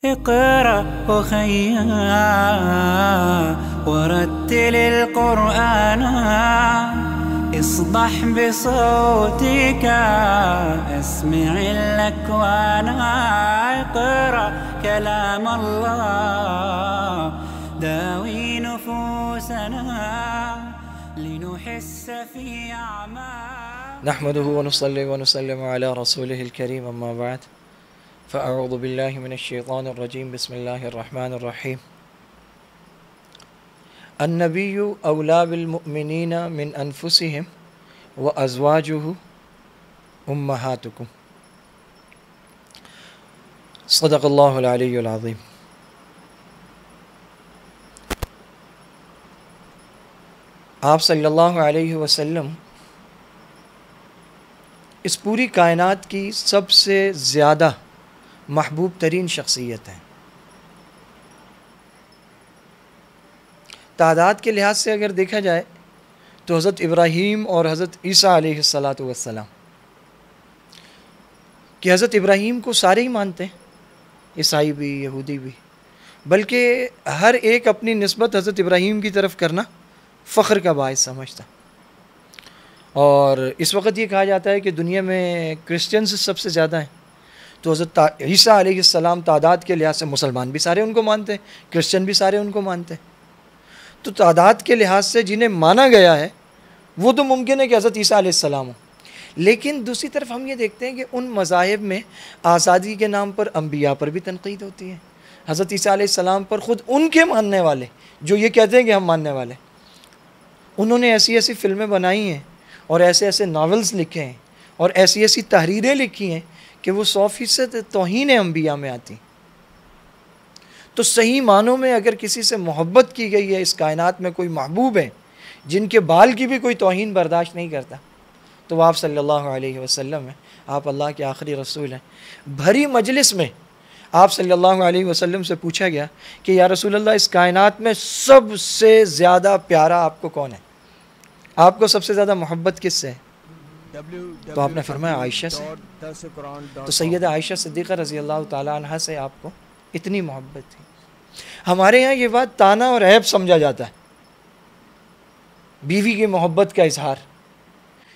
اقرأ أخيا ورتل القرآن اصدح بصوتك اسمع الأكوان اقرأ كلام الله داوي نفوسنا لنحس في أعمال نحمده ونصلي ونسلم على رسوله الكريم أما بعد فأعوذ بالله من الشيطان الرجيم بسم الله الرحمن الرحيم النبي أولى بالمؤمنين من أنفسهم وأزواجه أمهاتكم صدق الله العلي العظيم. آپ صلی اللہ علیہ وسلم اس پوری کائنات کی سب سے زیادہ محبوب ترین شخصیت ہیں. تعداد کے لحاظ سے اگر دیکھا جائے تو حضرت ابراہیم اور حضرت عیسیٰ علیہ السلام کہ حضرت ابراہیم کو سارے ہی مانتے ہیں، عیسائی بھی یہودی بھی، بلکہ ہر ایک اپنی نسبت حضرت ابراہیم کی طرف کرنا فخر کا باعث سمجھتا. اور اس وقت یہ کہا جاتا ہے کہ دنیا میں کرسچنز سب سے زیادہ ہیں، تو حضرت عیسیٰ علیہ السلام تعداد کے لحاظ سے مسلمان بھی سارے ان کو مانتے ہیں، کرسچن بھی سارے ان کو مانتے ہیں. تو تعداد کے لحاظ سے جنہیں مانا گیا ہے وہ تو ممکن ہے کہ حضرت عیسیٰ علیہ السلام ہو، لیکن دوسری طرف ہم یہ دیکھتے ہیں کہ ان مذاہب میں آزادی کے نام پر انبیاء پر بھی تنقید ہوتی ہے. حضرت عیسیٰ علیہ السلام پر خود ان کے ماننے والے جو یہ کہتے ہیں کہ ہم ماننے والے، انہوں نے ایسی ایسی فلمیں بنائی ہیں اور ایسے ایسے ناولز لکھے ہیں اور ایسی ایسی تحریریں لکھی ہیں کہ وہ 100% توہین انبیاء میں آتی. تو صحیح معنوں میں اگر کسی سے محبت کی گئی ہے، اس کائنات میں کوئی محبوب ہے جن کے بال کی بھی کوئی توہین برداشت نہیں کرتا، تو وہ آپ صلی اللہ علیہ وسلم ہیں. آپ اللہ کے آخری رسول ہیں. بھری مجلس میں آپ صلی اللہ علیہ وسلم سے پوچھا گیا کہ یا رسول اللہ، اس کائنات میں سب سے زیادہ پیارا آپ کو کون ہے؟ آپ کو سب سے زیادہ محبت کس سے ہے؟ تو آپ نے فرمایا عائشہ سے. تو سیدہ عائشہ صدیقہ رضی اللہ تعالیٰ عنہ سے آپ کو اتنی محبت تھی. ہمارے ہاں یہ بات طعنہ اور عیب سمجھا جاتا ہے، بیوی کی محبت کا اظہار.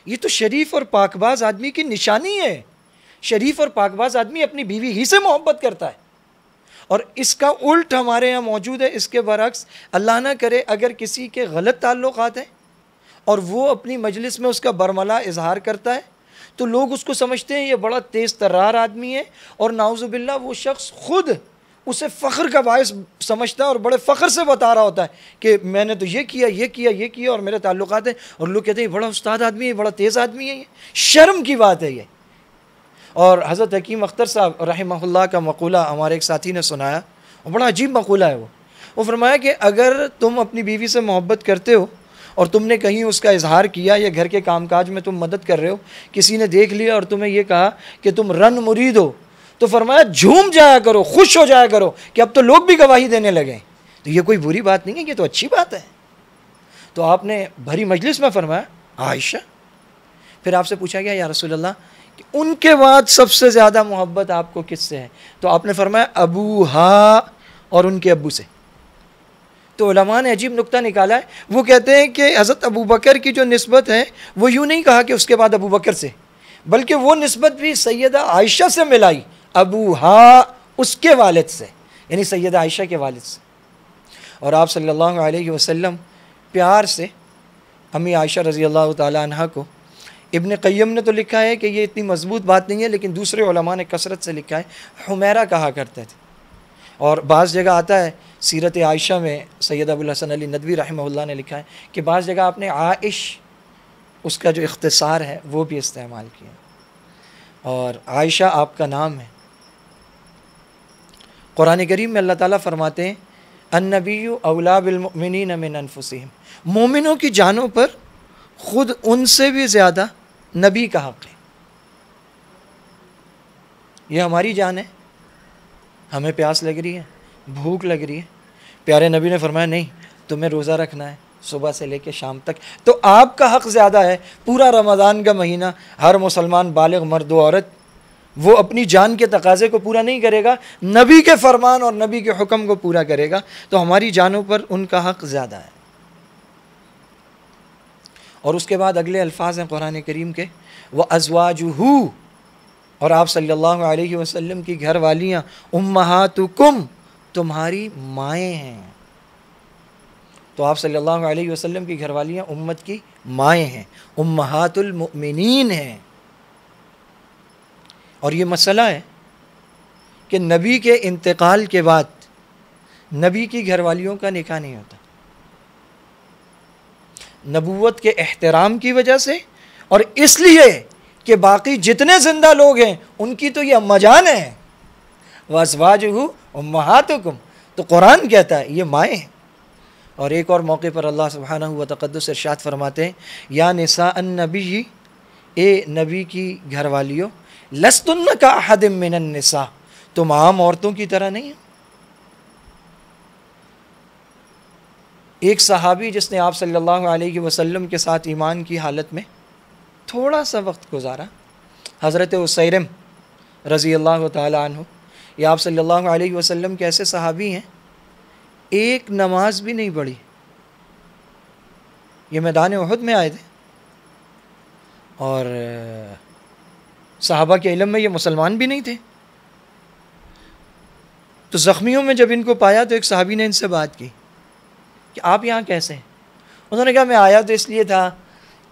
یہ تو شریف اور پاکباز آدمی کی نشانی ہے. شریف اور پاکباز آدمی اپنی بیوی ہی سے محبت کرتا ہے. اور اس کا الٹ ہمارے ہاں موجود ہے. اس کے برعکس اللہ نہ کرے اگر کسی کے غلط تعلقات ہیں اور وہ اپنی مجلس میں اس کا برملا اظہار کرتا ہے تو لوگ اس کو سمجھتے ہیں یہ بڑا تیز ترار آدمی ہے، اور نعوذ باللہ وہ شخص خود اسے فخر کا باعث سمجھتا ہے اور بڑے فخر سے بتا رہا ہوتا ہے کہ میں نے تو یہ کیا یہ کیا یہ کیا اور میرے تعلقات ہیں، اور لوگ کہتے ہیں یہ بڑا استاد آدمی ہے، بڑا تیز آدمی ہے. یہ شرم کی بات ہے یہ. اور حضرت حکیم اختر صاحب رحمہ اللہ کا مقولہ ہمارے ایک ساتھی نے سنایا، اور بڑا عجیب مقولہ ہے. وہ فرمایا کہ اگر تم اپنی بیوی سے محبت کرتے ہو اور تم نے کہیں اس کا اظہار کیا یا گھر کے کام کاج میں تم مدد کر رہے ہو، کسی نے دیکھ لیا اور تمہیں یہ کہا کہ تم رن مرید ہو، تو فرمایا جھوم جایا کرو، خوش ہو جایا کرو کہ اب تو لوگ بھی گواہی دینے لگے. تو یہ کوئی بری بات نہیں ہے، یہ تو اچھی بات ہے. تو آپ نے بھری مجلس میں فرمایا عائشہ. پھر آپ سے پوچھا گیا یا رسول اللہ کہ ان کے بعد سب سے زیادہ محبت آپ کو کس سے ہے؟ تو آپ نے فرمایا ابوہا، اور ان کے ابو سے. تو علماء نے عجیب نکتہ نکالا ہے. وہ کہتے ہیں کہ حضرت ابو بکر کی جو نسبت ہے وہ یوں نہیں کہا کہ اس کے بعد ابو بکر سے، بلکہ وہ نسبت بھی سیدہ عائشہ سے ملائی، ابوہا اس کے والد سے، یعنی سیدہ عائشہ کے والد سے. اور آپ صلی اللہ علیہ وسلم پیار سے امی عائشہ رضی اللہ تعالیٰ عنہ کو، ابن قیم نے تو لکھا ہے کہ یہ اتنی مضبوط بات نہیں ہے لیکن دوسرے علماء نے کثرت سے لکھا ہے، حمیرہ کہا کرتے تھے. اور بعض جگہ آتا ہے سیرت عائشہ میں، سید ابو الحسن علی ندوی رحمہ اللہ نے لکھا ہے کہ بعض جگہ آپ نے عائش اس کا جو اختصار ہے وہ بھی استعمال کیا. اور عائشہ آپ کا نام ہے. قرآن کریم میں اللہ تعالیٰ فرماتے ہیں النبی اولا بالمؤمنین من انفسہم، مومنوں کی جانوں پر خود ان سے بھی زیادہ نبی کا حق ہے. یہ ہماری جان ہے، ہمیں پیاس لگ رہی ہے، بھوک لگ رہی ہے، پیارے نبی نے فرمایا نہیں تمہیں روزہ رکھنا ہے صبح سے لے کے شام تک، تو آپ کا حق زیادہ ہے. پورا رمضان کا مہینہ ہر مسلمان بالغ مرد و عورت وہ اپنی جان کے تقاضے کو پورا نہیں کرے گا، نبی کے فرمان اور نبی کے حکم کو پورا کرے گا، تو ہماری جانوں پر ان کا حق زیادہ ہے۔ اور اس کے بعد اگلے الفاظ ہیں قرآن کریم کے، وَأَزْوَاجُهُ، اور آپ صلی اللہ علیہ وسلم کی گھر والیاں، اُمَّهَاتُكُمْ، تمہاری مائیں ہیں۔ تو آپ صلی اللہ علیہ وسلم کی گھر والیاں امت کی مائیں ہیں، امہات المؤمنین ہیں۔ اور یہ مسئلہ ہے کہ نبی کے انتقال کے بعد نبی کی گھر والیوں کا نکاح نہیں ہوتا، نبوت کے احترام کی وجہ سے، اور اس لیے کہ باقی جتنے زندہ لوگ ہیں ان کی تو یہ اماں جان ہیں، وَأَزْوَاجُهُ أُمَّهَاتُكُمْ، تو قرآن کہتا ہے یہ مائیں ہیں۔ اور ایک اور موقع پر اللہ سبحانہ و تقدس ارشاد فرماتے ہیں، یا نساء النبی، اے نبی کی گھر والیوں، لستن کاحد من النساء، تم عام عورتوں کی طرح نہیں ہو۔ ایک صحابی جس نے آپ صلی اللہ علیہ وسلم کے ساتھ ایمان کی حالت میں تھوڑا سا وقت گزارا، حضرت اسیرم رضی اللہ تعالی عنہ، یہ آپ صلی اللہ علیہ وسلم کے ایسے صحابی ہیں، ایک نماز بھی نہیں پڑھی، یہ میدان احد میں آئے تھے، اور صحابہ کے علم میں یہ مسلمان بھی نہیں تھے۔ تو زخمیوں میں جب ان کو پایا تو ایک صحابی نے ان سے بات کی کہ آپ یہاں کیسے ہیں؟ انہوں نے کہا میں آیا تو اس لیے تھا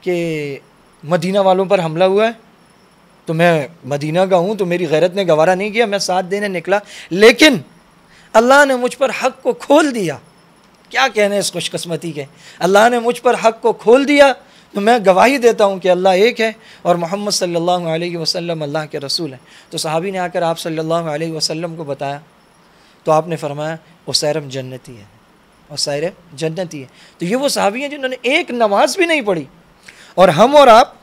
کہ مدینہ والوں پر حملہ ہوا ہے، تو میں مدینہ کا ہوں، تو میری غیرت نے گوارا نہیں کیا، میں ساتھ دینے نکلا، لیکن اللہ نے مجھ پر حق کو کھول دیا۔ کیا کہنے اس خوش قسمتی کے، اللہ نے مجھ پر حق کو کھول دیا، تو میں گواہی دیتا ہوں کہ اللہ ایک ہے اور محمد صلی اللہ علیہ وسلم اللہ کے رسول ہیں۔ تو صحابی نے آ کر آپ صلی اللہ علیہ وسلم کو بتایا، تو آپ نے فرمایا اسیرم جنتی ہے، اسیرم جنتی ہے۔ تو یہ وہ صحابی ہیں جنہوں نے ایک نماز بھی نہیں پڑھی، اور ہم اور آپ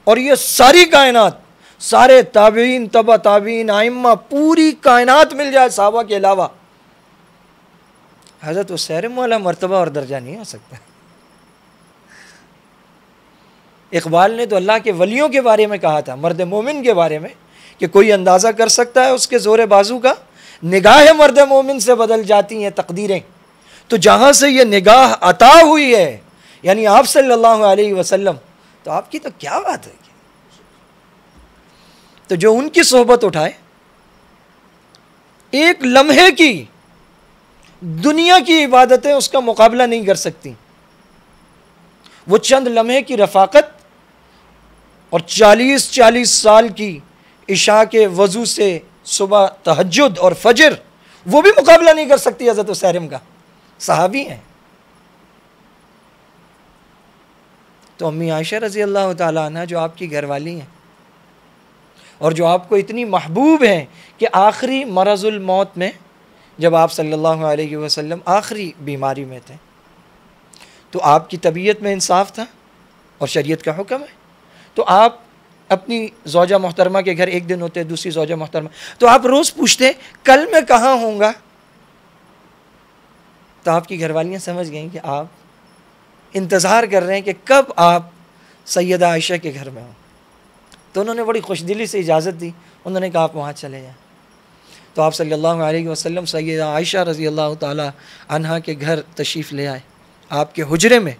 اور یہ ساری کائنات، سارے تابعین، تبع تابعین، ائمہ، پوری کائنات مل جائے صحابہ کے علاوہ، حضرت اسیرم والا مرتبہ اور درجہ نہیں ہو سکتا۔ اقبال نے تو اللہ کے ولیوں کے بارے میں کہا تھا، مرد مومن کے بارے میں، کہ کوئی اندازہ کر سکتا ہے اس کے زور بازو کا، نگاہ مرد مومن سے بدل جاتی ہیں تقدیریں۔ تو جہاں سے یہ نگاہ عطا ہوئی ہے، یعنی آپ صلی اللہ علیہ وسلم، تو آپ کی تو کیا بات ہے۔ تو جو ان کی صحبت اٹھائے، ایک لمحے کی دنیا کی عبادتیں اس کا مقابلہ نہیں کر سکتی، وہ چند لمحے کی رفاقت اور 40 سال کی عشاء کے وضو سے صبح تہجد اور فجر، وہ بھی مقابلہ نہیں کر سکتی حضرت اسیرم کا، صحابی ہیں۔ تو امی عائشہ رضی اللہ تعالیٰ عنہ جو آپ کی گھر والی ہیں اور جو آپ کو اتنی محبوب ہیں کہ آخری مرض الموت میں جب آپ صلی اللہ علیہ وسلم آخری بیماری میں تھے تو آپ کی طبیعت میں انصاف تھا اور شریعت کا حکم ہے، تو آپ اپنی زوجہ محترمہ کے گھر ایک دن ہوتے، دوسری زوجہ محترمہ، تو آپ روز پوچھتے کل میں کہاں ہوں گا، تو آپ کی گھر والیاں سمجھ گئیں کہ آپ انتظار کر رہے ہیں کہ کب آپ سیدہ عائشہ کے گھر میں ہوں، تو انہوں نے بڑی خوش دلی سے اجازت دی، انہوں نے کہا آپ وہاں چلے جائیں۔ تو آپ صلی اللہ علیہ وسلم سیدہ عائشہ رضی اللہ تعالی عنہا کے گھر تشریف لے آئے، آپ کے حجرے میں،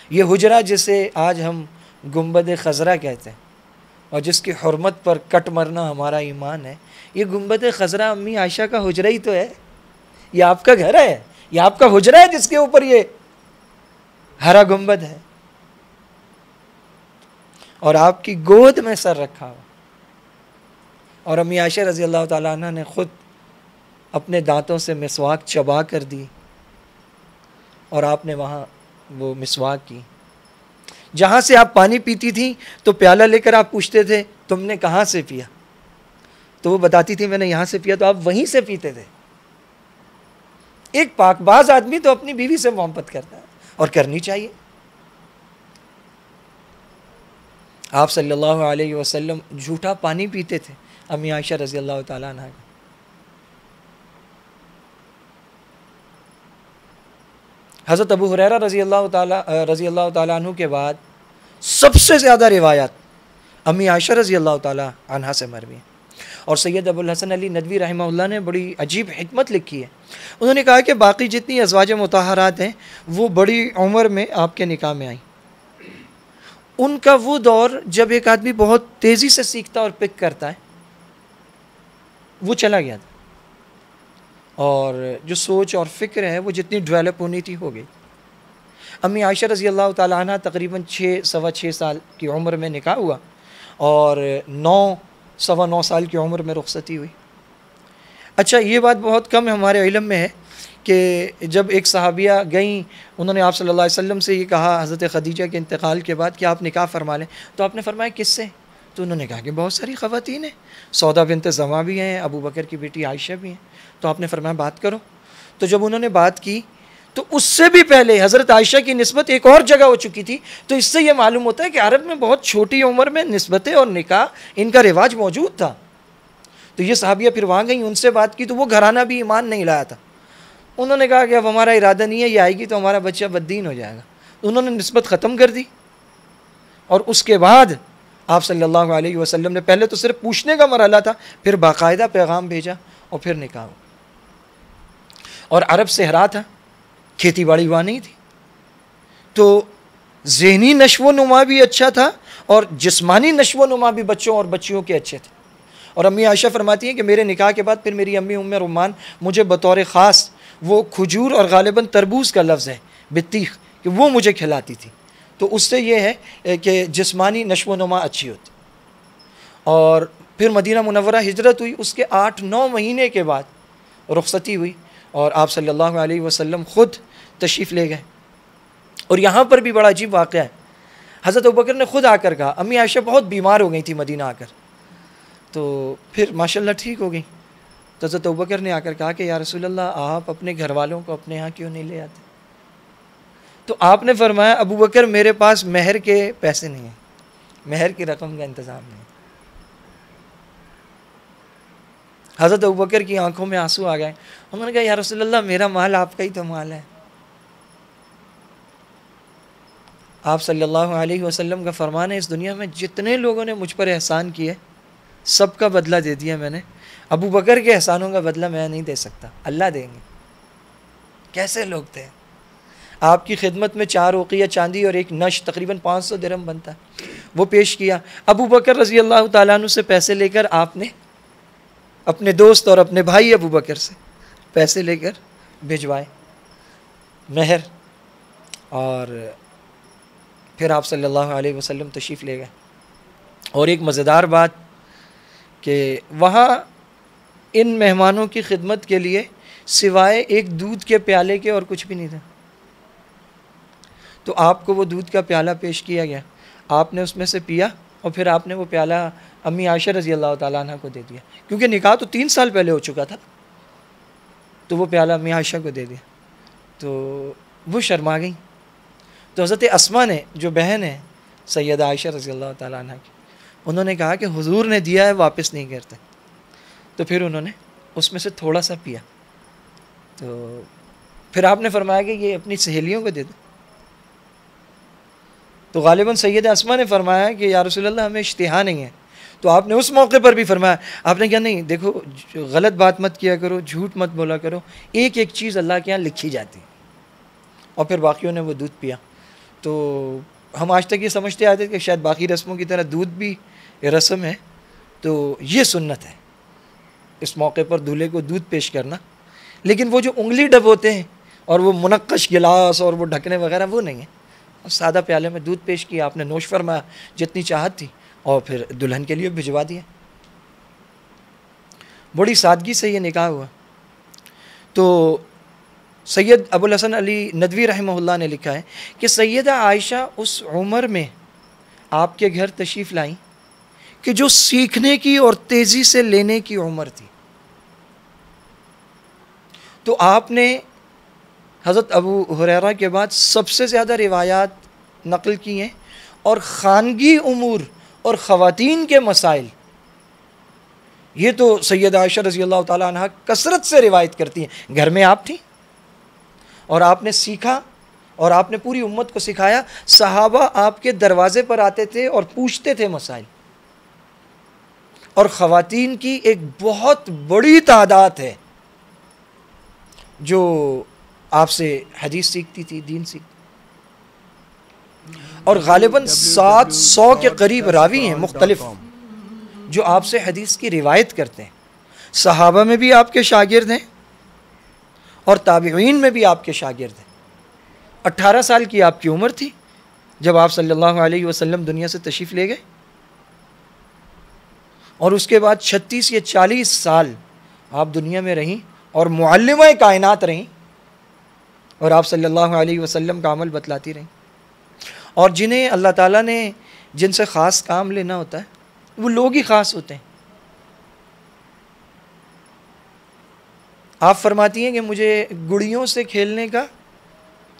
یہ حجرہ جسے آج ہم گنبد خضرا کہتے ہیں اور جس کی حرمت پر کٹ مرنا ہمارا ایمان ہے، یہ گنبد خضرا امی عائشہ کا حجرہ ہی تو ہے، یہ آپ کا گھر ہے، یہ آپ کا حجرہ ہے جس کے اوپر یہ ہرا گنبد ہے، اور آپ کی گود میں سر رکھا ہوا، اور امی عائشہ رضی اللہ تعالیٰ عنہ نے خود اپنے دانتوں سے مسواک چبا کر دی اور آپ نے وہاں وہ مسواک کی۔ جہاں سے آپ پانی پیتی تھیں تو پیالہ لے کر آپ پوچھتے تھے تم نے کہاں سے پیا، تو وہ بتاتی تھی میں نے یہاں سے پیا، تو آپ وہیں سے پیتے تھے۔ ایک پاک باز آدمی تو اپنی بیوی سے محبت کرتا ہے اور کرنی چاہیے۔ آپ صلی اللہ علیہ وسلم جھوٹا پانی پیتے تھے امی عائشہ رضی اللہ تعالیٰ عنہ کا۔ حضرت ابو ہریرہ رضی اللہ تعالیٰ عنہ کے بعد سب سے زیادہ روایات امی عائشہ رضی اللہ تعالیٰ عنہا سے مروی ہیں۔ اور سید ابو الحسن علی ندوی رحمہ اللہ نے بڑی عجیب حکمت لکھی ہے، انہوں نے کہا کہ باقی جتنی ازواج مطہرات ہیں وہ بڑی عمر میں آپ کے نکاح میں آئیں، ان کا وہ دور جب ایک آدمی بہت تیزی سے سیکھتا اور پک کرتا ہے وہ چلا گیا تھا، اور جو سوچ اور فکر ہے وہ جتنی ڈیولپ ہونی تھی ہو گئی۔ امی عائشہ رضی اللہ تعالیٰ عنہ تقریباً 6 سال کی عمر میں نکاح ہوا اور 9 سال کی عمر میں رخصتی ہوئی۔ اچھا، یہ بات بہت کم ہمارے علم میں ہے کہ جب ایک صحابیہ گئیں، انہوں نے آپ صلی اللہ علیہ وسلم سے یہ کہا حضرت خدیجہ کے انتقال کے بعد کہ آپ نکاح فرما لیں، تو آپ نے فرمایا کس سے؟ تو انہوں نے کہا کہ بہت ساری خواتین ہیں، سودا بنت زمعہ بھی ہیں، ابو بکر کی بیٹی عائشہ بھی ہیں۔ تو آپ نے فرمایا بات کرو۔ تو جب انہوں نے بات کی تو اس سے بھی پہلے حضرت عائشہ کی نسبت ایک اور جگہ ہو چکی تھی، تو اس سے یہ معلوم ہوتا ہے کہ عرب میں بہت چھوٹی عمر میں نسبتیں اور نکاح ان کا رواج موجود تھا۔ تو یہ صحابیہ پھر وہاں گئیں، ان سے بات کی تو وہ گھرانہ بھی ایمان نہیں لایا تھا۔ انہوں نے کہا کہ اب ہمارا ارادہ نہیں ہے، یہ آئے گی تو ہمارا بچہ بددین ہو جائے گا۔ انہوں نے نسبت ختم کر دی، اور اس کے بعد آپ صلی اللہ علیہ وسلم نے پہلے تو صرف پوچھنے کا مرحلہ تھا، پھر باقاعدہ پیغام بھیجا اور پھر نکاح ہوا۔ اور عرب صحرا تھا، کھیتی باڑی وہاں نہیں تھی، تو ذہنی نشو و نما بھی اچھا تھا اور جسمانی نشو و نما بھی بچوں اور بچیوں کے اچھے تھے۔ اور امی عائشہ فرماتی ہیں کہ میرے نکاح کے بعد پھر میری امی ام رومان مجھے بطور خاص وہ کھجور اور غالباً تربوز کا لفظ ہے بطیخ، کہ وہ مجھے کھلاتی تھی، تو اس سے یہ ہے کہ جسمانی نشو و نما اچھی ہوتی۔ اور پھر مدینہ منورہ ہجرت ہوئی، اس کے 8-9 مہینے کے بعد رخصتی ہوئی اور آپ صلی اللہ علیہ وسلم خود تشریف لے گئے۔ اور یہاں پر بھی بڑا عجیب واقعہ ہے، حضرت ابوبکر نے خود آ کر کہا، امی عائشہ بہت بیمار ہو گئی تھی مدینہ آ کر، تو پھر ماشاءاللہ ٹھیک ہو گئی، تو حضرت ابوبکر نے آ کر کہا کہ یا رسول اللہ آپ اپنے گھر والوں کو اپنے ہاں کیوں نہیں لے آتے؟ تو آپ نے فرمایا ابو بکر میرے پاس مہر کے پیسے نہیں ہیں، مہر کی رقم کا انتظام نہیں۔ حضرت ابوبکر کی آنکھوں میں آنسو آ گئے، انہوں نے کہا یا رسول اللہ میرا مال آپ کا ہی تو مال ہے۔ آپ صلی اللہ علیہ وسلم کا فرمان ہے، اس دنیا میں جتنے لوگوں نے مجھ پر احسان کیے سب کا بدلہ دے دیا میں نے، ابو بکر کے احسانوں کا بدلہ میں نہیں دے سکتا، اللہ دیں گے۔ کیسے لوگ تھے؟ آپ کی خدمت میں 4 اوقیہ چاندی اور ایک نش تقریباً 500 درہم بنتا ہے، وہ پیش کیا۔ ابو بکر رضی اللہ تعالیٰ عنہ سے پیسے لے کر آپ نے اپنے دوست اور اپنے بھائی ابو بکر سے پیسے لے کر بھجوائے مہر، اور پھر آپ صلی اللہ علیہ وسلم تشریف لے گئے۔ اور ایک مزیدار بات کہ وہاں ان مہمانوں کی خدمت کے لیے سوائے ایک دودھ کے پیالے کے اور کچھ بھی نہیں تھا، تو آپ کو وہ دودھ کا پیالہ پیش کیا گیا، آپ نے اس میں سے پیا اور پھر آپ نے وہ پیالہ امی عائشہ رضی اللہ تعالیٰ عنہ کو دے دیا، کیونکہ نکاح تو 3 سال پہلے ہو چکا تھا، تو وہ پیالہ امی عائشہ کو دے دیا، تو وہ شرما گئیں۔ تو حضرت اسماء نے، جو بہن ہے سیدہ عائشہ رضی اللہ تعالیٰ عنہ کی، انہوں نے کہا کہ حضور نے دیا ہے واپس نہیں کرتے، تو پھر انہوں نے اس میں سے تھوڑا سا پیا، تو پھر آپ نے فرمایا کہ یہ اپنی سہیلیوں کو دے دو، تو غالباً سیدہ اسماء نے فرمایا کہ یا رسول اللہ ہمیں اشتہا نہیں ہے، تو آپ نے اس موقع پر بھی فرمایا، آپ نے کہا نہیں دیکھو غلط بات مت کیا کرو، جھوٹ مت بولا کرو، ایک ایک چیز اللہ کے یہاں لکھی جاتی ہے۔ اور پھر باقیوں نے وہ دودھ پیا۔ تو ہم آج تک یہ سمجھتے آتے کہ شاید باقی رسموں کی طرح دودھ بھی رسم ہے، تو یہ سنت ہے اس موقع پر دولہے کو دودھ پیش کرنا، لیکن وہ جو انگلی ڈبوتے ہیں اور وہ منقش گلاس اور وہ ڈھکنے وغیرہ وہ نہیں ہے، سادہ پیالے میں دودھ پیش کیا، آپ نے نوش فرمایا جتنی چاہت تھی اور پھر دلہن کے لیے بھجوا دیا۔ بڑی سادگی سے یہ نکاح ہوا۔ تو سید ابو الحسن علی ندوی رحمہ اللہ نے لکھا ہے کہ سیدہ عائشہ اس عمر میں آپ کے گھر تشریف لائیں کہ جو سیکھنے کی اور تیزی سے لینے کی عمر تھی، تو آپ نے حضرت ابو ہریرہ کے بعد سب سے زیادہ روایات نقل کی ہیں، اور خانگی امور اور خواتین کے مسائل یہ تو سیدہ عائشہ رضی اللہ تعالیٰ عنہ کثرت سے روایت کرتی ہیں، گھر میں آپ تھیں اور آپ نے سیکھا اور آپ نے پوری امت کو سکھایا۔ صحابہ آپ کے دروازے پر آتے تھے اور پوچھتے تھے مسائل، اور خواتین کی ایک بہت بڑی تعداد ہے جو آپ سے حدیث سیکھتی تھی، دین سیکھتی، اور غالباً 700 کے قریب راوی ہیں مختلف جو آپ سے حدیث کی روایت کرتے ہیں. صحابہ میں بھی آپ کے شاگرد ہیں اور تابعین میں بھی آپ کے شاگرد ہیں. 18 سال کی آپ کی عمر تھی جب آپ صلی اللہ علیہ وسلم دنیا سے تشریف لے گئے، اور اس کے بعد 36 یا 40 سال آپ دنیا میں رہیں اور معلمہ کائنات رہیں، اور آپ صلی اللہ علیہ وسلم کا عمل بتلاتی رہیں. اور جنہیں اللہ تعالیٰ نے جن سے خاص کام لینا ہوتا ہے وہ لوگ ہی خاص ہوتے ہیں. آپ فرماتی ہیں کہ مجھے گڑیوں سے کھیلنے کا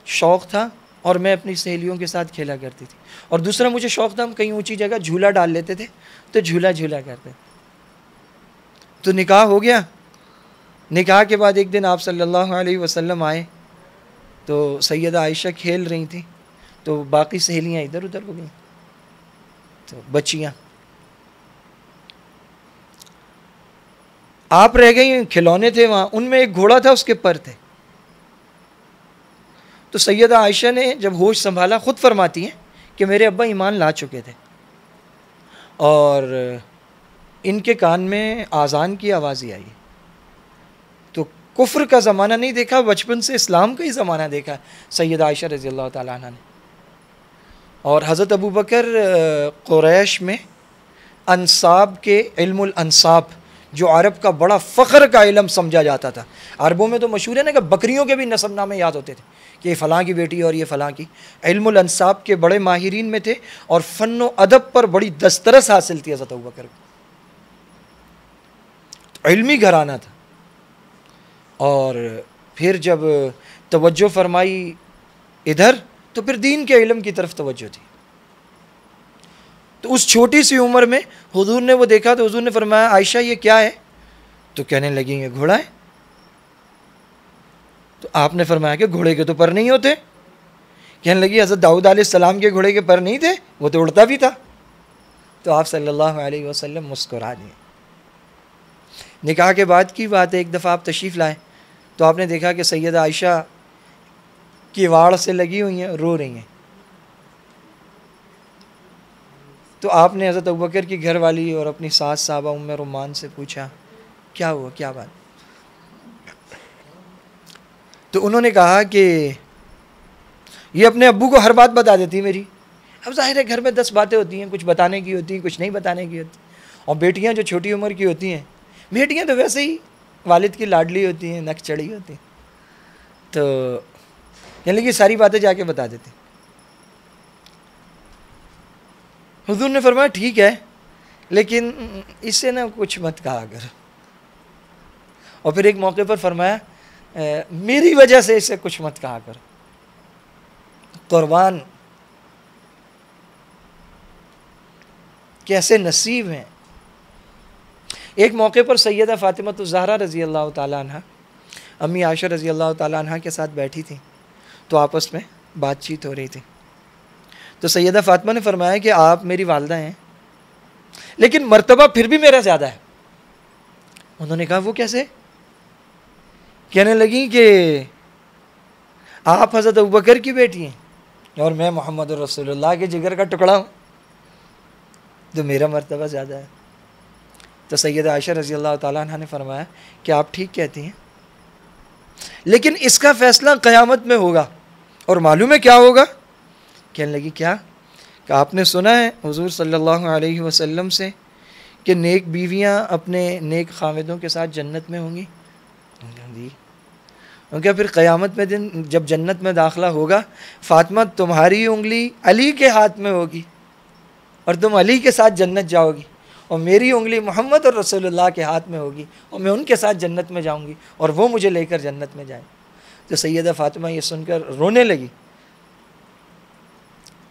شوق تھا اور میں اپنی سہیلیوں کے ساتھ کھیلا کرتی تھی، اور دوسرا مجھے شوق تھا ہم کہیں اونچی جگہ جھولا ڈال لیتے تھے تو جھولا کرتے. تو نکاح ہو گیا. نکاح کے بعد ایک دن آپ صلی اللہ علیہ وسلم آئے تو سیدہ عائشہ کھیل رہی تھیں، تو باقی سہیلیاں ادھر ادھر ہو گئیں، تو بچیاں آپ رہ گئی. کھلونے تھے وہاں، ان میں ایک گھوڑا تھا، اس کے پر تھے. تو سیدہ عائشہ نے جب ہوش سنبھالا خود فرماتی ہیں کہ میرے ابا ایمان لا چکے تھے اور ان کے کان میں آذان کی آواز ہی آئی. تو کفر کا زمانہ نہیں دیکھا، بچپن سے اسلام کا ہی زمانہ دیکھا سیدہ عائشہ رضی اللہ تعالیٰ عنہ نے. اور حضرت ابو بکر قریش میں انصاب کے علم الانصاب جو عرب کا بڑا فخر کا علم سمجھا جاتا تھا. عربوں میں تو مشہور ہے نا کہ بکریوں کے بھی نسب نامے یاد ہوتے تھے کہ یہ فلاں کی بیٹی اور یہ فلاں کی. علم الانصاب کے بڑے ماہرین میں تھے اور فن و ادب پر بڑی دسترس حاصل تھی حضرت ابو بکر کو. علمی گھرانہ تھا. اور پھر جب توجہ فرمائی ادھر تو پھر دین کے علم کی طرف توجہ تھی. تو اس چھوٹی سی عمر میں حضور نے وہ دیکھا تو حضور نے فرمایا عائشہ یہ کیا ہے؟ تو کہنے لگیں یہ گھوڑا ہے. تو آپ نے فرمایا کہ گھوڑے کے تو پر نہیں ہوتے. کہنے لگی حضرت داؤد علیہ السلام کے گھوڑے کے پر نہیں تھے، وہ تو اڑتا بھی تھا. تو آپ صلی اللہ علیہ وسلم مسکرا دیے. نکاح کے بعد کی بات ہے، ایک دفعہ آپ تشریف لائے تو آپ نے دیکھا کہ سیدہ عائشہ کی واڑ سے لگی ہوئی ہیں، رو رہی ہیں. تو آپ نے حضرت ابوبکر کی گھر والی اور اپنی ساس صاحبہ ام رومان سے پوچھا کیا ہوا، کیا بات؟ تو انہوں نے کہا کہ یہ اپنے ابو کو ہر بات بتا دیتی میری. اب ظاہر ہے گھر میں 10 باتیں ہوتی ہیں، کچھ بتانے کی ہوتی ہیں، کچھ نہیں بتانے کی ہوتی. اور بیٹیاں جو چھوٹی عمر کی ہوتی ہیں، بیٹیاں تو ویسے ہی والد کی لاڈلی ہوتی ہیں، نک چڑھی ہوتی ہیں، تو یعنی کہ ساری باتیں جا کے بتا دیتے. حضور نے فرمایا ٹھیک ہے لیکن اس سے نہ کچھ مت کہا کر. اور پھر ایک موقع پر فرمایا میری وجہ سے اس سے کچھ مت کہا کر. قربان کیسے نصیب ہیں. ایک موقع پر سیدہ فاطمہ الزہرا رضی اللہ تعالیٰ عنہ امی عائشہ رضی اللہ تعالیٰ عنہ کے ساتھ بیٹھی تھیں تو آپس میں بات چیت ہو رہی تھی. تو سیدہ فاطمہ نے فرمایا کہ آپ میری والدہ ہیں لیکن مرتبہ پھر بھی میرا زیادہ ہے. انہوں نے کہا وہ کیسے؟ کہنے لگیں کہ آپ حضرت ابوبکر کی بیٹی ہیں اور میں محمد رسول اللہ کے جگر کا ٹکڑا ہوں تو میرا مرتبہ زیادہ ہے. تو سیدہ عائشہ رضی اللہ تعالیٰ عنہ نے فرمایا کہ آپ ٹھیک کہتی ہیں لیکن اس کا فیصلہ قیامت میں ہوگا. اور معلوم ہے کیا ہوگا؟ کہنے لگی کیا؟ کہ آپ نے سنا ہے حضور صلی اللہ علیہ وسلم سے کہ نیک بیویاں اپنے نیک خاوندوں کے ساتھ جنت میں ہوں گی. جی. کیونکہ پھر قیامت میں دن جب جنت میں داخلہ ہوگا فاطمہ تمہاری انگلی علی کے ہاتھ میں ہوگی اور تم علی کے ساتھ جنت جاؤ گی، اور میری انگلی محمد اور رسول اللہ کے ہاتھ میں ہوگی اور میں ان کے ساتھ جنت میں جاؤں گی اور وہ مجھے لے کر جنت میں جائیں. تو سیدہ فاطمہ یہ سن کر رونے لگی.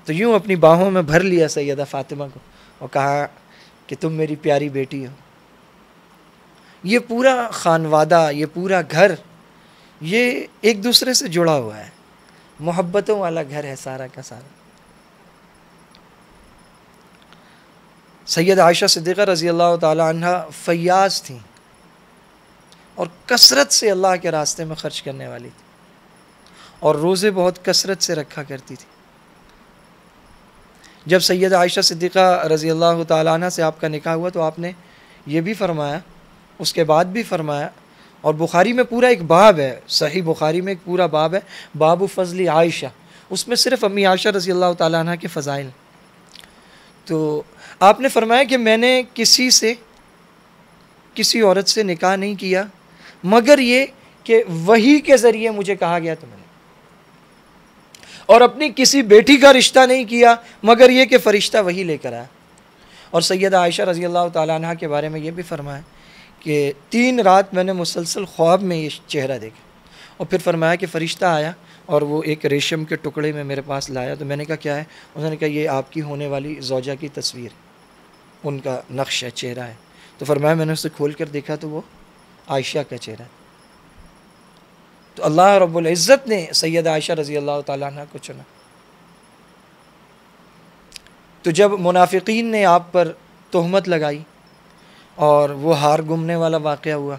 تو یوں اپنی باہوں میں بھر لیا سیدہ فاطمہ کو اور کہا کہ تم میری پیاری بیٹی ہو. یہ پورا خانوادہ، یہ پورا گھر، یہ ایک دوسرے سے جڑا ہوا ہے، محبتوں والا گھر ہے سارا کا سارا. سید عائشہ صدیقہ رضی اللہ تعالی عنہ فیاض تھیں اور کثرت سے اللہ کے راستے میں خرچ کرنے والی تھی، اور روزے بہت کثرت سے رکھا کرتی تھی۔ جب سید عائشہ صدیقہ رضی اللہ تعالی عنہ سے آپ کا نکاح ہوا تو آپ نے یہ بھی فرمایا، اس کے بعد بھی فرمایا، اور بخاری میں پورا ایک باب ہے، صحیح بخاری میں ایک پورا باب ہے، باب فضل عائشہ، اس میں صرف امی عائشہ رضی اللہ تعالی عنہ کے فضائل۔ تو آپ نے فرمایا کہ میں نے کسی عورت سے نکاح نہیں کیا مگر یہ کہ وحی کے ذریعے مجھے کہا گیا تو میں نے، اور اپنی کسی بیٹی کا رشتہ نہیں کیا مگر یہ کہ فرشتہ وحی لے کر آیا۔ اور سیدہ عائشہ رضی اللہ تعالیٰ عنہ کے بارے میں یہ بھی فرمایا کہ 3 رات میں نے مسلسل خواب میں یہ چہرہ دیکھا، اور پھر فرمایا کہ فرشتہ آیا اور وہ ایک ریشم کے ٹکڑے میں میرے پاس لایا، تو میں نے کہا کیا ہے؟ انہوں نے کہا یہ آپ کی ہونے والی زوجہ کی تصویر ہے، ان کا نقش ہے، چہرہ ہے۔ تو فرمایا میں نے اسے کھول کر دیکھا تو وہ عائشہ کا چہرہ ہے۔ تو اللہ رب العزت نے سیدہ عائشہ رضی اللہ تعالیٰ عنہ کو چنا۔ تو جب منافقین نے آپ پر تہمت لگائی اور وہ ہار گمنے والا واقعہ ہوا،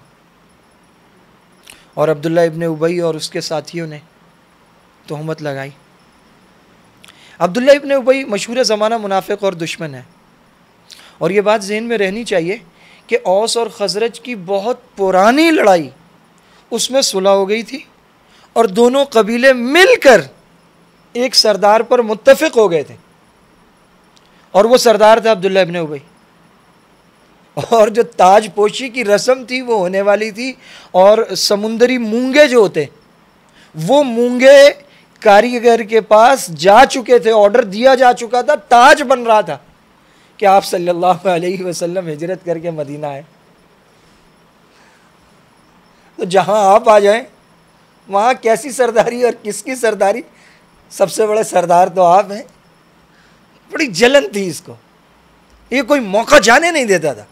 اور عبداللہ ابن ابی اور اس کے ساتھیوں نے تہمت لگائی، عبداللہ ابن ابی مشہور زمانہ منافق اور دشمن ہے، اور یہ بات ذہن میں رہنی چاہیے کہ اوس اور خزرج کی بہت پرانی لڑائی، اس میں صلح ہو گئی تھی اور دونوں قبیلے مل کر ایک سردار پر متفق ہو گئے تھے، اور وہ سردار تھا عبداللہ ابن ابی، اور جو تاج پوشی کی رسم تھی وہ ہونے والی تھی، اور سمندری مونگے جو ہوتے وہ مونگے کاریگر کے پاس جا چکے تھے، آرڈر دیا جا چکا تھا، تاج بن رہا تھا کہ آپ صلی اللہ علیہ وسلم ہجرت کر کے مدینہ آئے۔ تو جہاں آپ آ جائیں وہاں کیسی سرداری اور کس کی سرداری؟ سب سے بڑے سردار تو آپ ہیں۔ بڑی جلن تھی اس کو، یہ کوئی موقع جانے نہیں دیتا تھا۔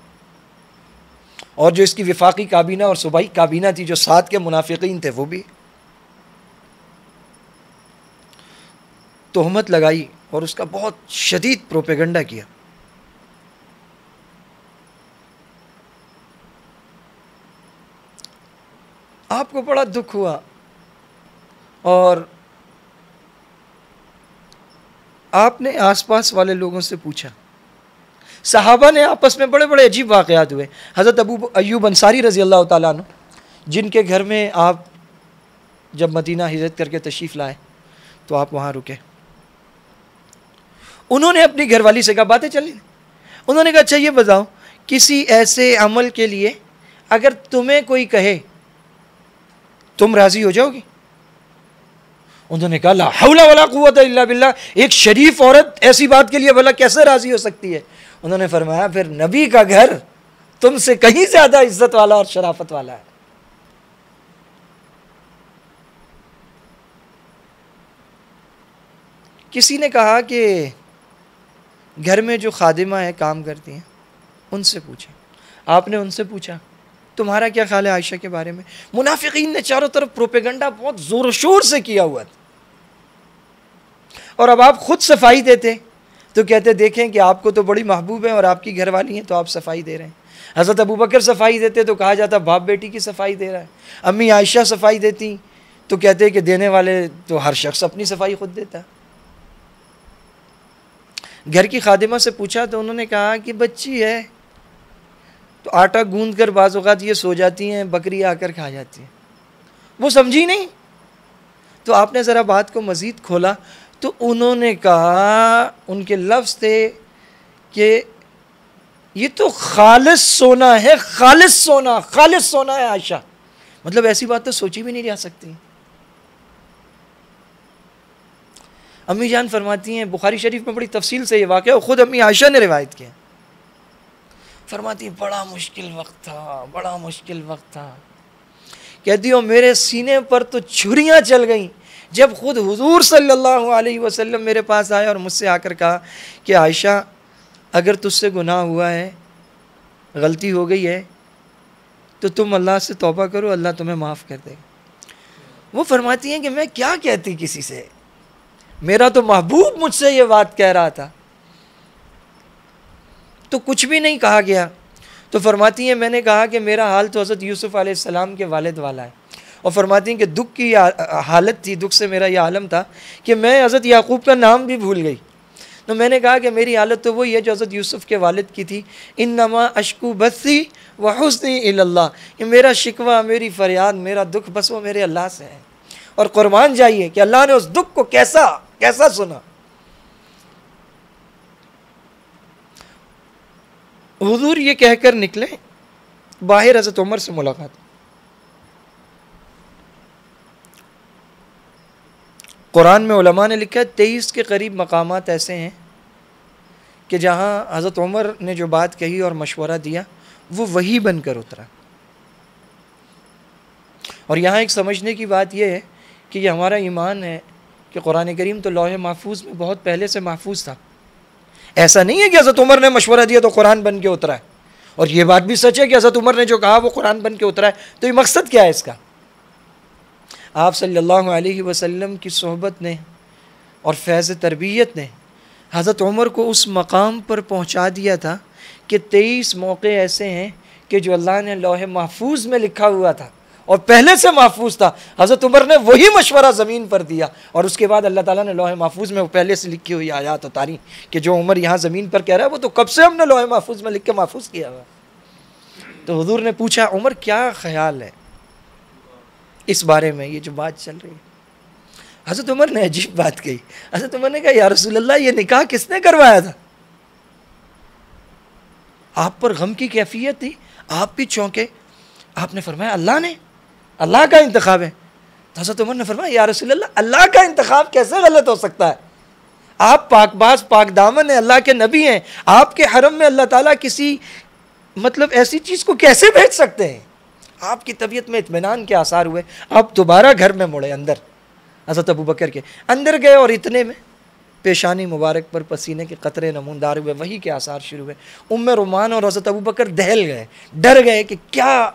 اور جو اس کی وفاقی کابینہ اور صوبائی کابینہ تھی، جو ساتھ کے منافقین تھے، وہ بھی تہمت لگائی اور اس کا بہت شدید پروپیگنڈا کیا۔ آپ کو بڑا دکھ ہوا، اور آپ نے آس پاس والے لوگوں سے پوچھا۔ صحابہ نے آپس میں بڑے بڑے عجیب واقعات ہوئے۔ حضرت ابو ایوب انصاری رضی اللہ تعالیٰ عنہ، جن کے گھر میں آپ جب مدینہ ہجرت کر کے تشریف لائے تو آپ وہاں رکے، انہوں نے اپنی گھر والی سے کہا، باتیں چلی، انہوں نے کہا اچھا یہ بتاؤ، کسی ایسے عمل کے لیے اگر تمہیں کوئی کہے تم راضی ہو جاؤ گی؟ انہوں نے کہا لا حول ولا قوت الا باللہ، ایک شریف عورت ایسی بات کے لیے بھلا کیسے راضی ہو سکتی ہے؟ انہوں نے فرمایا پھر نبی کا گھر تم سے کہیں زیادہ عزت والا اور شرافت والا ہے۔ کسی نے کہا کہ گھر میں جو خادمہ ہے، کام کرتی ہیں، ان سے پوچھیں۔ آپ نے ان سے پوچھا تمہارا کیا خیال ہے عائشہ کے بارے میں؟ منافقین نے چاروں طرف پروپیگنڈا بہت زور و شور سے کیا ہوا تھا، اور اب آپ خود صفائی دیتے تو کہتے دیکھیں کہ آپ کو تو بڑی محبوب ہے اور آپ کی گھر والی ہیں تو آپ صفائی دے رہے ہیں۔ حضرت ابوبکر صفائی دیتے تو کہا جاتا باپ بیٹی کی صفائی دے رہا ہے۔ امی عائشہ صفائی دیتی تو کہتے کہ دینے والے تو ہر شخص اپنی صفائی خود دیتا۔ گھر کی خادمہ سے پوچھا تو انہوں نے کہا کہ بچی ہے تو آٹا گوندھ کر بعض اوقات یہ سو جاتی ہیں، بکری آ کر کھا جاتی ہے، وہ سمجھی نہیں۔ تو آپ نے ذرا بات کو مزید کھولا تو انہوں نے کہا، ان کے لفظ تھے کہ یہ تو خالص سونا ہے، خالص سونا، خالص سونا ہے عائشہ، مطلب ایسی بات تو سوچی بھی نہیں جا سکتی۔ امی جان فرماتی ہیں، بخاری شریف میں بڑی تفصیل سے یہ واقعہ خود امی عائشہ نے روایت کیا، فرماتی ہیں بڑا مشکل وقت تھا، بڑا مشکل وقت تھا، کہتی ہوں میرے سینے پر تو چھریاں چل گئیں جب خود حضور صلی اللہ علیہ وسلم میرے پاس آئے اور مجھ سے آ کر کہا کہ عائشہ اگر تجھ سے گناہ ہوا ہے، غلطی ہو گئی ہے تو تم اللہ سے توبہ کرو، اللہ تمہیں معاف کر دے گا۔ وہ فرماتی ہیں کہ میں کیا کہتی کسی سے، میرا تو محبوب مجھ سے یہ بات کہہ رہا تھا۔ تو کچھ بھی نہیں کہا گیا. تو فرماتی ہیں میں نے کہا کہ میرا حال تو حضرت یوسف علیہ السلام کے والد والا ہے. اور فرماتی ہیں کہ دکھ کی حالت تھی, دکھ سے میرا یہ عالم تھا کہ میں حضرت یعقوب کا نام بھی بھول گئی. تو میں نے کہا کہ میری حالت تو وہی ہے جو حضرت یوسف کے والد کی تھی. انما اشکو بثی وحزنی الی اللہ, کہ میرا شکوہ, میری فریاد, میرا دکھ بس وہ میرے اللہ سے ہے. اور قربان جائیے کہ اللہ نے اس دکھ کو کیسا سنا. حضور یہ کہہ کر نکلے, باہر حضرت عمر سے ملاقات. قرآن میں علماء نے لکھا ہے 23 کے قریب مقامات ایسے ہیں کہ جہاں حضرت عمر نے جو بات کہی اور مشورہ دیا وہ وحی بن کر اترا. اور یہاں ایک سمجھنے کی بات یہ ہے کہ یہ ہمارا ایمان ہے کہ قرآن کریم تو لوح محفوظ میں بہت پہلے سے محفوظ تھا. ایسا نہیں ہے کہ حضرت عمر نے مشورہ دیا تو قرآن بن کے اترا ہے. اور یہ بات بھی سچ ہے کہ حضرت عمر نے جو کہا وہ قرآن بن کے اترا ہے. تو یہ مقصد کیا ہے اس کا؟ آپ صلی اللہ علیہ وسلم کی صحبت نے اور فیض تربیت نے حضرت عمر کو اس مقام پر پہنچا دیا تھا کہ 23 موقع ایسے ہیں کہ جو اللہ نے لوح محفوظ میں لکھا ہوا تھا اور پہلے سے محفوظ تھا. حضرت عمر نے وہی مشورہ زمین پر دیا اور اس کے بعد اللہ تعالیٰ نے لوح محفوظ میں وہ پہلے سے لکھی ہوئی آیات اتاری کہ جو عمر یہاں زمین پر کہہ رہا ہے وہ تو کب سے ہم نے لوح محفوظ میں لکھ کے محفوظ کیا ہوا. تو حضور نے پوچھا عمر کیا خیال ہے اس بارے میں, یہ جو بات چل رہی ہے. حضرت عمر نے عجیب بات کہی. حضرت عمر نے کہا یا رسول اللہ یہ نکاح کس نے کروایا تھا؟ آپ پر غم کی کیفیت تھی, آپ بھی چونکے. آپ نے فرمایا اللہ نے, اللہ کا انتخاب ہے. تو حضرت عمر نے فرمایا یا رسول اللہ اللہ کا انتخاب کیسے غلط ہو سکتا ہے؟ آپ پاک باز پاک دامن ہیں, اللہ کے نبی ہیں, آپ کے حرم میں اللہ تعالیٰ کسی ایسی چیز کو کیسے بھیج سکتے ہیں؟ آپ کی طبیعت میں اطمینان کے آثار ہوئے, آپ دوبارہ گھر میں مڑے اندر. حضرت ابو بکر کے اندر گئے اور اتنے میں پیشانی مبارک پر پسینے کے قطرے نمودار ہوئے, وحی کے آثار شروع ہوئے. ام رومان اور حضرت ابو بکر دہل گئے, ڈر گئے کہ کیا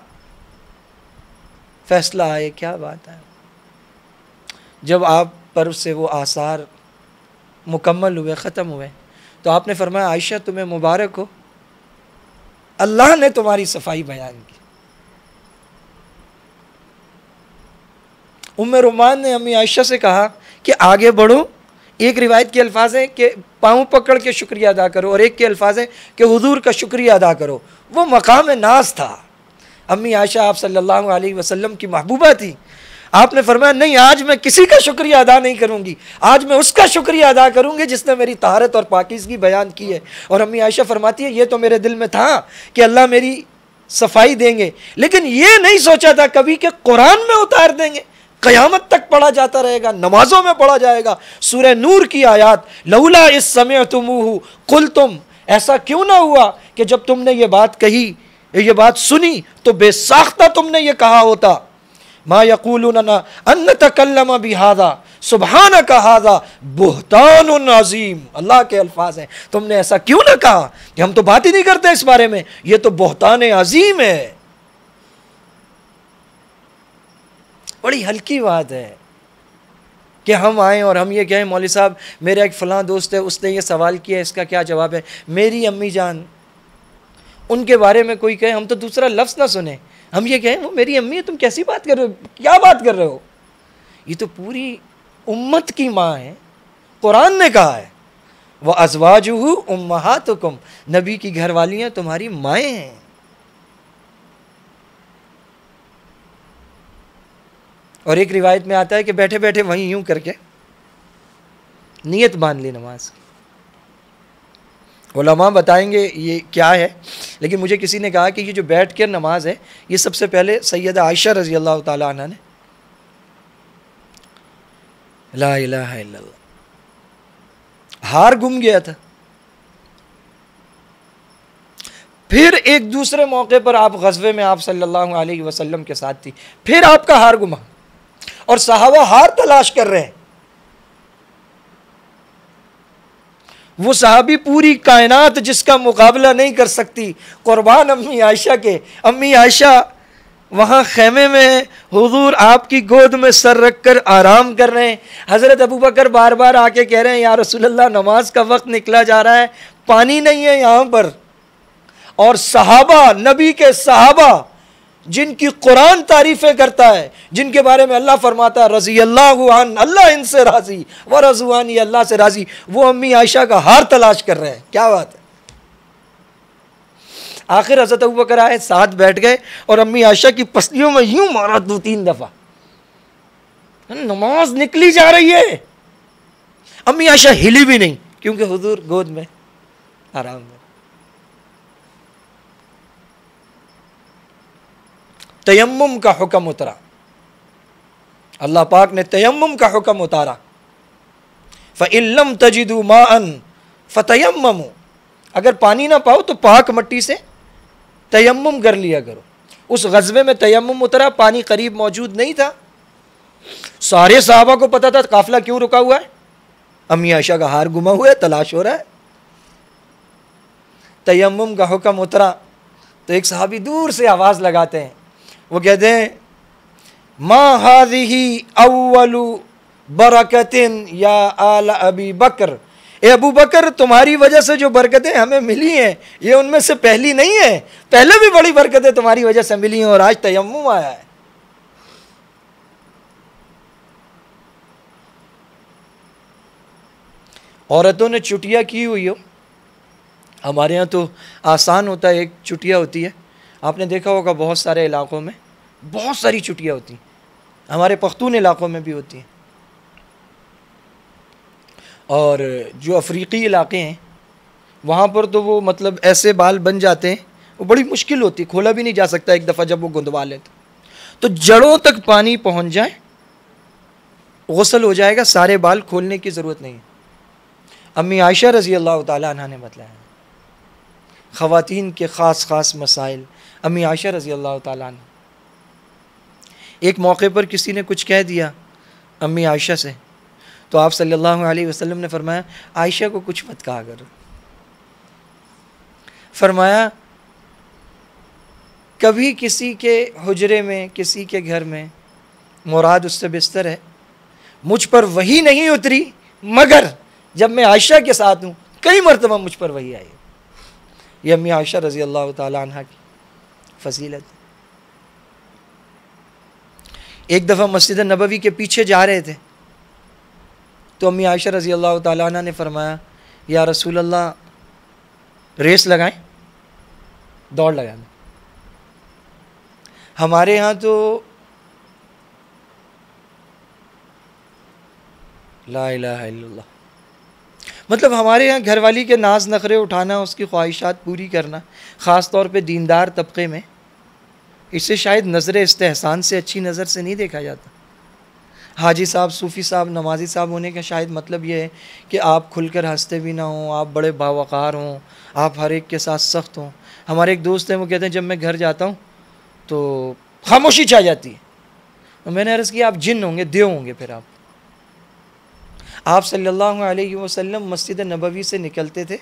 فیصلہ آئے, کیا بات ہے. جب آپ پر سے وہ آثار مکمل ہوئے, ختم ہوئے, تو آپ نے فرمایا عائشہ تمہیں مبارک ہو, اللہ نے تمہاری صفائی بیان کی. ام رومان نے امی عائشہ سے کہا کہ آگے بڑھو. ایک روایت کے الفاظ ہیں کہ پاؤں پکڑ کے شکریہ ادا کرو, اور ایک کے الفاظ ہیں کہ حضور کا شکریہ ادا کرو. وہ مقام ناز تھا. امی عائشہ آپ صلی اللہ علیہ وسلم کی محبوبہ تھی. آپ نے فرمایا نہیں, آج میں کسی کا شکریہ ادا نہیں کروں گی, آج میں اس کا شکریہ ادا کروں گی جس نے میری طہارت اور پاکیزگی بیان کی ہے. اور امی عائشہ فرماتی ہے یہ تو میرے دل میں تھا کہ اللہ میری صفائی دیں گے, لیکن یہ نہیں سوچا تھا کبھی کہ قرآن میں اتار دیں گے, قیامت تک پڑھا جاتا رہے گا, نمازوں میں پڑھا جائے گا. سورہ نور کی آیات لولا اذ سمعتموہ قلتم, ایسا کیوں نہ ہوا کہ جب تم نے یہ بات کہی, یہ بات سنی تو بے ساختہ تم نے یہ کہا ہوتا. ما یقولون ان نتکلم بہذا سبحانک ھذا بہتان عظیم, اللہ کے الفاظ ہیں, تم نے ایسا کیوں نہ کہا کہ ہم تو بات ہی نہیں کرتے اس بارے میں, یہ تو بہتان عظیم ہے. بڑی ہلکی بات ہے کہ ہم آئیں اور ہم یہ کہیں مولوی صاحب میرا ایک فلاں دوست ہے, اس نے یہ سوال کیا, اس کا کیا جواب ہے. میری امی جان, ان کے بارے میں کوئی کہے, ہم تو دوسرا لفظ نہ سنیں, ہم یہ کہیں وہ میری امی ہے, تم کیسی بات کر رہے ہو, کیا بات کر رہے ہو. یہ تو پوری امت کی ماں ہے, قرآن نے کہا ہے وَأَزْوَاجُهُ أُمَّهَاتُكُمْ, نبی کی گھر والیاں تمہاری مائیں ہیں. اور ایک روایت میں آتا ہے کہ بیٹھے بیٹھے وہیں یوں کر کے نیت باندھ لی نماز کی. علماء بتائیں گے یہ کیا ہے, لیکن مجھے کسی نے کہا کہ یہ جو بیٹھ کے نماز ہے یہ سب سے پہلے سیدہ عائشہ رضی اللہ تعالیٰ عنہ نے لا الہ الا اللہ, ہار گم گیا تھا. پھر ایک دوسرے موقع پر آپ غزوے میں آپ صلی اللہ علیہ وسلم کے ساتھ تھی, پھر آپ کا ہار گما اور صحابہ ہار تلاش کر رہے ہیں. وہ صحابی پوری کائنات جس کا مقابلہ نہیں کر سکتی, قربان امی عائشہ کے. امی عائشہ وہاں خیمے میں, حضور آپ کی گود میں سر رکھ کر آرام کر رہے ہیں. حضرت ابو بکر بار بار آ کے کہہ رہے ہیں یا رسول اللہ نماز کا وقت نکلا جا رہا ہے, پانی نہیں ہے یہاں پر, اور صحابہ، نبی کے صحابہ جن کی قرآن تعریفیں کرتا ہے، جن کے بارے میں اللہ فرماتا ہے رضی اللہ عنہ، اللہ ان سے راضی، ورضوا عنہ، اللہ سے راضی، وہ امی عائشہ کا ہار تلاش کر رہے ہیں. کیا بات ہے. آخر حضرت ابوبکر آئے، ساتھ بیٹھ گئے اور امی عائشہ کی پسلیوں میں یوں مارا 2-3 دفعہ. نماز نکلی جا رہی ہے، امی عائشہ ہلی بھی نہیں کیونکہ حضور گود میں آرام میں. تیمم کا حکم اترا، اللہ پاک نے تیمم کا حکم اتارا. فَإِن لَّمْ تَجِدُوا مَاءً فَتَيَمَّمُوا، اگر پانی نہ پاؤ تو پاک مٹی سے تیمم کر لیا کرو. اس غزوے میں تیمم اترا، پانی قریب موجود نہیں تھا. سارے صحابہ کو پتا تھا قافلہ کیوں رکا ہوا ہے، امی عائشہ کا ہار گما ہوا ہے، تلاش ہو رہا ہے. تیمم کا حکم اترا تو ایک صحابی دور سے آواز لگاتے ہیں، وہ کہتے ہیں ما هذه اول برکت یا آل ابی بکر، اے ابو بکر تمہاری وجہ سے جو برکتیں ہمیں ملی ہیں یہ ان میں سے پہلی نہیں ہے، پہلے بھی بڑی برکتیں تمہاری وجہ سے ملی ہیں اور آج تیمم آیا ہے. عورتوں نے چٹیا کی ہوئی ہو، ہمارے ہاں تو آسان ہوتا ہے، ایک چٹیا ہوتی ہے. آپ نے دیکھا ہوگا بہت سارے علاقوں میں بہت ساری چٹیاں ہوتی ہیں، ہمارے پختون علاقوں میں بھی ہوتی ہیں. اور جو افریقی علاقے ہیں وہاں پر تو وہ مطلب ایسے بال بن جاتے ہیں، وہ بڑی مشکل ہوتی ہے، کھولا بھی نہیں جا سکتا ایک دفعہ جب وہ گندوا لیتے. تو جڑوں تک پانی پہنچ جائے غسل ہو جائے گا، سارے بال کھولنے کی ضرورت نہیں ہے. امی عائشہ رضی اللہ تعالیٰ عنہ نے بتلایا خواتین کے خاص خاص مسائل. امی عائشہ رضی اللہ تعالیٰ عنہ، ایک موقع پر کسی نے کچھ کہہ دیا امی عائشہ سے تو آپ صلی اللہ علیہ وسلم نے فرمایا عائشہ کو کچھ مت کہا کرو. فرمایا کبھی کسی کے حجرے میں، کسی کے گھر میں، مراد اس سے بستر ہے، مجھ پر وحی نہیں اتری مگر جب میں عائشہ کے ساتھ ہوں کئی مرتبہ مجھ پر وحی آئی. یہ امی عائشہ رضی اللہ تعالیٰ عنہ کی فضیلت. ایک دفعہ مسجد نبوی کے پیچھے جا رہے تھے تو امی عائشہ رضی اللہ تعالیٰ عنہ نے فرمایا یا رسول اللہ ریس لگائیں، دوڑ لگائیں. ہمارے ہاں تو لا الہ الا اللہ، مطلب ہمارے یہاں گھر والی کے ناز نخرے اٹھانا، اس کی خواہشات پوری کرنا، خاص طور پہ دیندار طبقے میں، اسے شاید نظر استحسان سے، اچھی نظر سے نہیں دیکھا جاتا. حاجی صاحب، صوفی صاحب، نمازی صاحب ہونے کا شاید مطلب یہ ہے کہ آپ کھل کر ہنستے بھی نہ ہوں، آپ بڑے باوقار ہوں، آپ ہر ایک کے ساتھ سخت ہوں. ہمارے ایک دوست ہیں، وہ کہتے ہیں جب میں گھر جاتا ہوں تو خاموشی چھا جاتی ہے. میں نے عرض کیا آپ جن ہوں گے، دیو ہوں گے. پھر آپ صلی اللہ علیہ وسلم مسجد نبوی سے نکلتے تھے،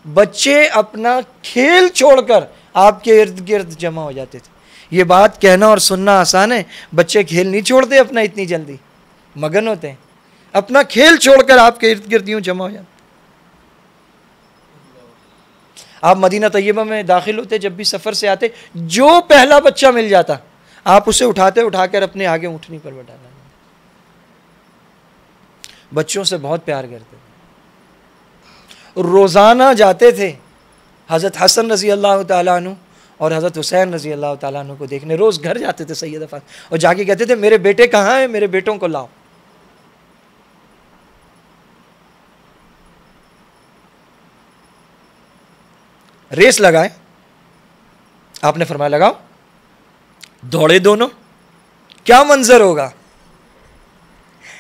بچے اپنا کھیل چھوڑ کر آپ کے ارد گرد جمع ہو جاتے تھے. یہ بات کہنا اور سننا آسان ہے، بچے کھیل نہیں چھوڑتے اپنا اتنی جلدی، مگن ہوتے ہیں، اپنا کھیل چھوڑ کر آپ کے ارد گرد یوں جمع ہو جاتے. آپ مدینہ طیبہ میں داخل ہوتے، جب بھی سفر سے آتے، جو پہلا بچہ مل جاتا آپ اسے اٹھا کر اپنے آگے اونٹنی پر بٹھانا. بچوں سے بہت پیار کرتے تھے. روزانہ جاتے تھے حضرت حسن رضی اللہ تعالیٰ عنہ اور حضرت حسین رضی اللہ تعالیٰ عنہ کو دیکھنے. روز گھر جاتے تھے سیدہ فاطمہ اور جا کے کہتے تھے میرے بیٹے کہاں ہیں، میرے بیٹوں کو لاؤ. ریس لگائے، آپ نے فرمایا لگاؤ. دوڑے دونوں، کیا منظر ہوگا.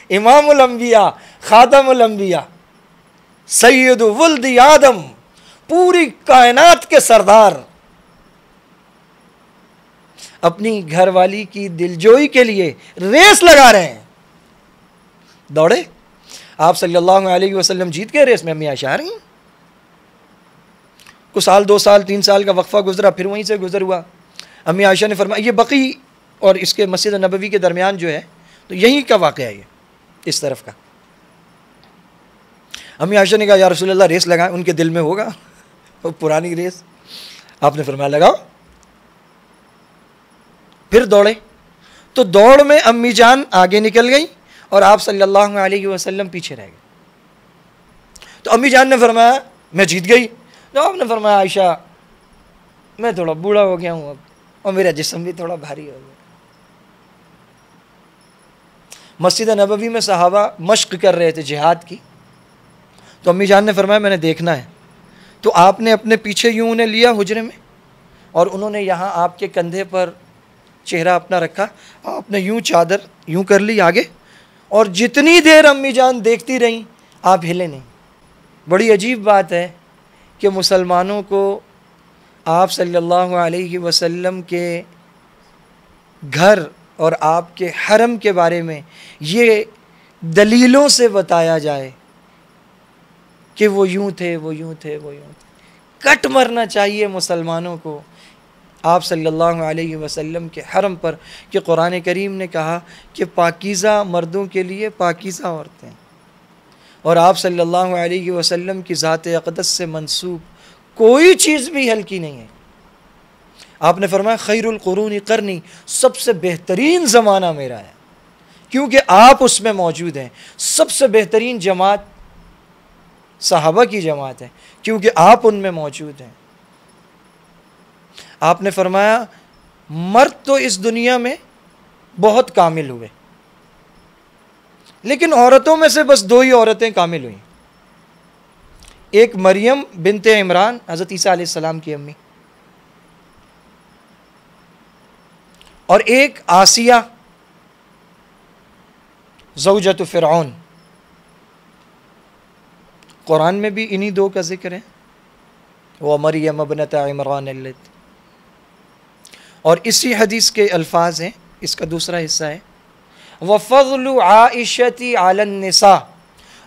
امام الانبیاء، خاتم الانبیاء، سید ولد آدم، پوری کائنات کے سردار، اپنی گھر والی کی دلجوئی کے لیے ریس لگا رہے ہیں. دوڑے، آپ صلی اللہ علیہ وسلم جیت گئے ریس میں. امی عائشہ آ رہی ہیں. کچھ سال، 2 سال، 3 سال کا وقفہ گزرا، پھر وہیں سے گزر ہوا. امی عائشہ نے فرمایا، یہ بقی اور اس کے مسجد نبوی کے درمیان جو ہے تو یہیں کا واقعہ ہے، یہ اس طرف کا. امی عائشہ نے کہا یا رسول اللہ ریس لگائیں. ان کے دل میں ہوگا وہ پرانی ریس. آپ نے فرمایا لگاؤ. پھر دوڑے تو دوڑ میں امی جان آگے نکل گئی اور آپ صلی اللہ علیہ وسلم پیچھے رہ گئے. تو امی جان نے فرمایا میں جیت گئی. تو آپ نے فرمایا عائشہ میں تھوڑا بوڑھا ہو گیا ہوں اب اور میرا جسم بھی تھوڑا بھاری ہو گیا. مسجد نبوی میں صحابہ مشق کر رہے تھے جہاد کی. تو امی جان نے فرمایا میں نے دیکھنا ہے. تو آپ نے اپنے پیچھے یوں انہیں لیا حجرے میں اور انہوں نے یہاں آپ کے کندھے پر چہرہ اپنا رکھا. آپ نے یوں چادر یوں کر لی آگے اور جتنی دیر امی جان دیکھتی رہیں آپ ہلے نہیں. بڑی عجیب بات ہے کہ مسلمانوں کو آپ صلی اللہ علیہ وسلم کے گھر اور آپ کے حرم کے بارے میں یہ دلیلوں سے بتایا جائے کہ وہ یوں تھے وہ یوں تھے وہ یوں تھے. کٹ مرنا چاہیے مسلمانوں کو آپ صلی اللہ علیہ وسلم کے حرم پر کہ قرآن کریم نے کہا کہ پاکیزہ مردوں کے لیے پاکیزہ عورتیں اور آپ صلی اللہ علیہ وسلم کی ذات اقدس سے منسوب کوئی چیز بھی ہلکی نہیں ہے. آپ نے فرمایا خیر القرون قرنی, سب سے بہترین زمانہ میرا ہے کیونکہ آپ اس میں موجود ہیں. سب سے بہترین جماعت صحابہ کی جماعت ہے کیونکہ آپ ان میں موجود ہیں. آپ نے فرمایا مرد تو اس دنیا میں بہت کامل ہوئے لیکن عورتوں میں سے بس 2 ہی عورتیں کامل ہوئیں. ایک مریم بنت عمران حضرت عیسیٰ علیہ السلام کی امی اور ایک آسیہ زوجۃ فرعون. قرآن میں بھی انہی 2 کا ذکر ہے وَمَرْيَمَ ابْنَتَ عِمْرَانَ اللَّتِي. اور اسی حدیث کے الفاظ ہیں, اس کا دوسرا حصہ ہے وَفَضْلُ عَائِشَةِ عَلَى النِّسَاءِ,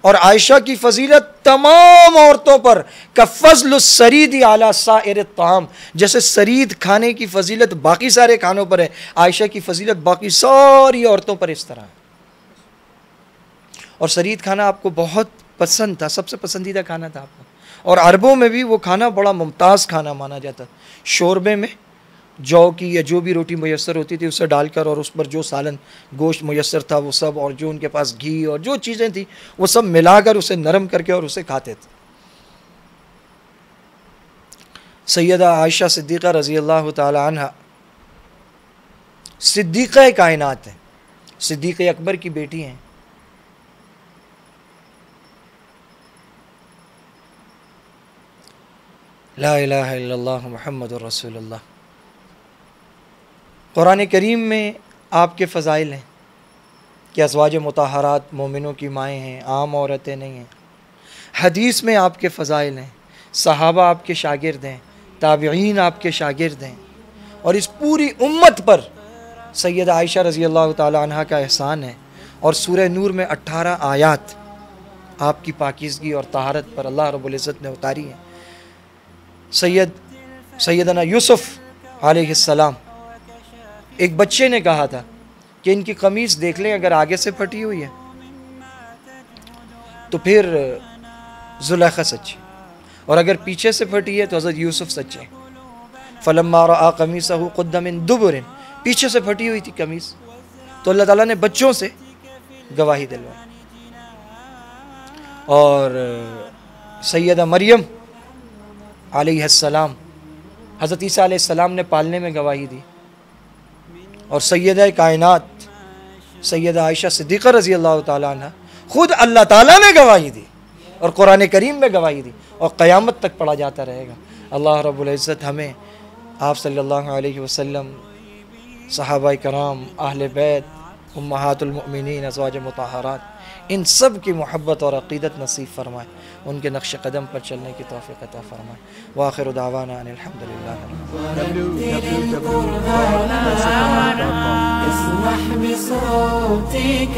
اور عائشہ کی فضیلت تمام عورتوں پر کفضل السرید علی سائر الطعام, جیسے سرید کھانے کی فضیلت باقی سارے کھانوں پر ہے, عائشہ کی فضیلت باقی ساری عورتوں پر اس طرح ہے. اور سرید کھانا آپ کو بہت پسند تھا, سب سے پسندیدہ کھانا تھا آپ کو, اور عربوں میں بھی وہ کھانا بڑا ممتاز کھانا مانا جاتا. شوربے میں جو کی یا جو بھی روٹی میسر ہوتی تھی اسے ڈال کر اور اس پر جو سالن گوشت میسر تھا وہ سب, اور جو ان کے پاس گھی اور جو چیزیں تھیں وہ سب ملا کر اسے نرم کر کے اور اسے کھاتے تھے. سیدہ عائشہ صدیقہ رضی اللہ تعالی عنہ صدیقہ کائنات ہیں, صدیق اکبر کی بیٹی ہیں. لا الہ الا اللہ محمد رسول اللہ. قرآن کریم میں آپ کے فضائل ہیں کہ ازواج مطہرات مومنوں کی مائیں ہیں, عام عورتیں نہیں ہیں. حدیث میں آپ کے فضائل ہیں, صحابہ آپ کے شاگرد ہیں, تابعین آپ کے شاگرد ہیں, اور اس پوری امت پر سیدہ عائشہ رضی اللہ تعالی عنہ کا احسان ہے. اور سورہ نور میں 18 آیات آپ کی پاکیزگی اور طہارت پر اللہ رب العزت نے اتاری ہیں. سیدنا یوسف علیہ السلام, ایک بچے نے کہا تھا کہ ان کی قمیص دیکھ لیں اگر آگے سے پھٹی ہوئی ہے تو پھر زلیخا سچی, اور اگر پیچھے سے پھٹی ہے تو حضرت یوسف سچے. فلما رأى قمیصه قد من دبر, پیچھے سے پھٹی ہوئی تھی قمیص, تو اللہ تعالیٰ نے بچوں سے گواہی دلوائی. اور سیدہ مریم علیہ السلام حضرت عیسیٰ علیہ السلام نے پالنے میں گواہی دی. اور سیدہ کائنات سیدہ عائشہ صدیقہ رضی اللہ تعالیٰ عنہ خود اللہ تعالیٰ نے گواہی دی اور قرآن کریم میں گواہی دی, اور قیامت تک پڑھا جاتا رہے گا. اللہ رب العزت ہمیں آپ صلی اللہ علیہ وسلم, صحابہ کرام, اہل بیت, امہات المؤمنین, ازواج مطہرات, ان سب کی محبت اور عقیدت نصیب فرمائے, ان کے نقش قدم پر چلنے کی توفیق عطا فرمائے. وآخر دعوانا ان الحمدللہ. اسمح بصوتك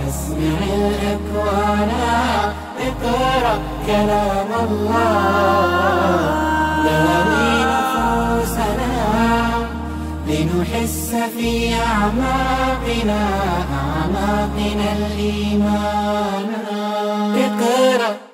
اسمع الأكوان اقرأ كلام الله نهدي نفوسنا لنحس في أعماقنا الإيمان. اقرأ